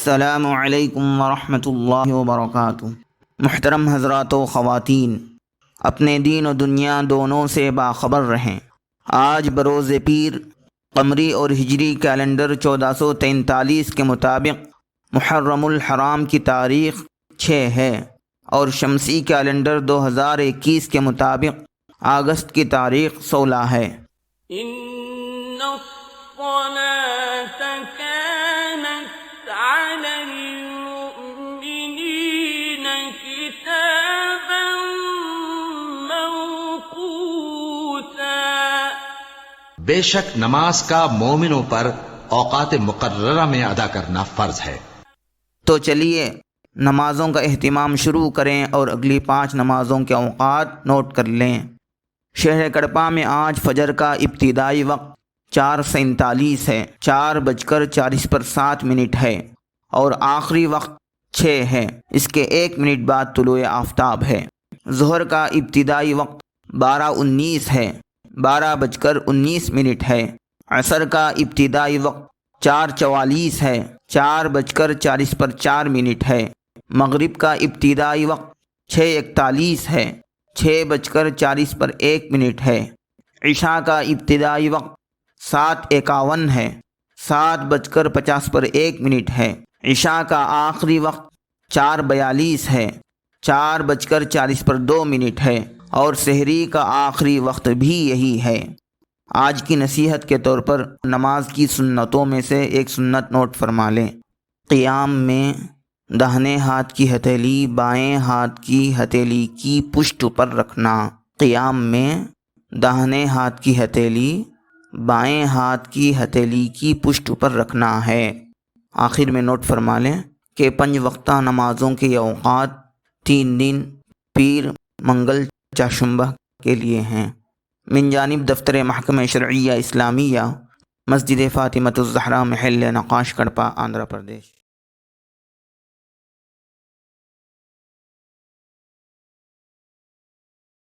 السلام علیکم ورحمۃ اللہ وبرکاتہ۔ محترم حضرات و خواتین، اپنے دین و دنیا دونوں سے باخبر رہیں۔ آج بروز پیر قمری اور ہجری کیلنڈر 1443 کے مطابق محرم الحرام کی تاریخ 6 ہے اور شمسی کیلنڈر 2021 کے مطابق اگست کی تاریخ 16 ہے۔ ان الصلاة كانت على المؤمنين كتابا موقوتا۔ بے شک نماز کا مومنوں پر اوقات مقررہ میں ادا کرنا فرض ہے۔ تو چلیے نمازوں کا اہتمام شروع کریں اور اگلی 5 نمازوں کے اوقات نوٹ کر لیں۔ شہر کڑپا میں آج فجر کا ابتدائی وقت 4:47 ہے، 4:40 ہے اور آخری وقت 6 ہے، اس کے 1 منٹ بعد طلوع آفتاب ہے۔ ظہر کا ابتدائی وقت 12:19 ہے، 12:19 ہے۔ عصر کا ابتدائی وقت 4:44 ہے، 4:40 ہے۔ مغرب کا ابتدائی وقت 6:41 ہے، 6:40 ہے۔ عشاء کا ابتدائی وقت 7:51 ہے، 7:50 ہے۔ عشاء کا آخری وقت 4:42 ہے، 4:40 ہے اور سحری کا آخری وقت بھی یہی ہے۔ آج کی نصیحت کے طور پر نماز کی سنتوں میں سے ایک سنت نوٹ فرما لیں۔ قیام میں داہنے ہاتھ کی ہتھیلی بائیں ہاتھ کی ہتھیلی کی پشت پر رکھنا۔ قیام میں داہنے ہاتھ کی ہتھیلی بائیں ہاتھ کی ہتھیلی کی پشت پر رکھنا ہے۔ آخر میں نوٹ فرما لیں کہ 5 وقتہ نمازوں کے یہ اوقات 3 دن پیر منگل چاشمبہ کے لیے ہیں۔ من جانب دفتر محکمہ شرعیہ اسلامیہ، مسجد فاطمۃ الزہرا، محل نقاش، کڑپا، آندھرا پردیش۔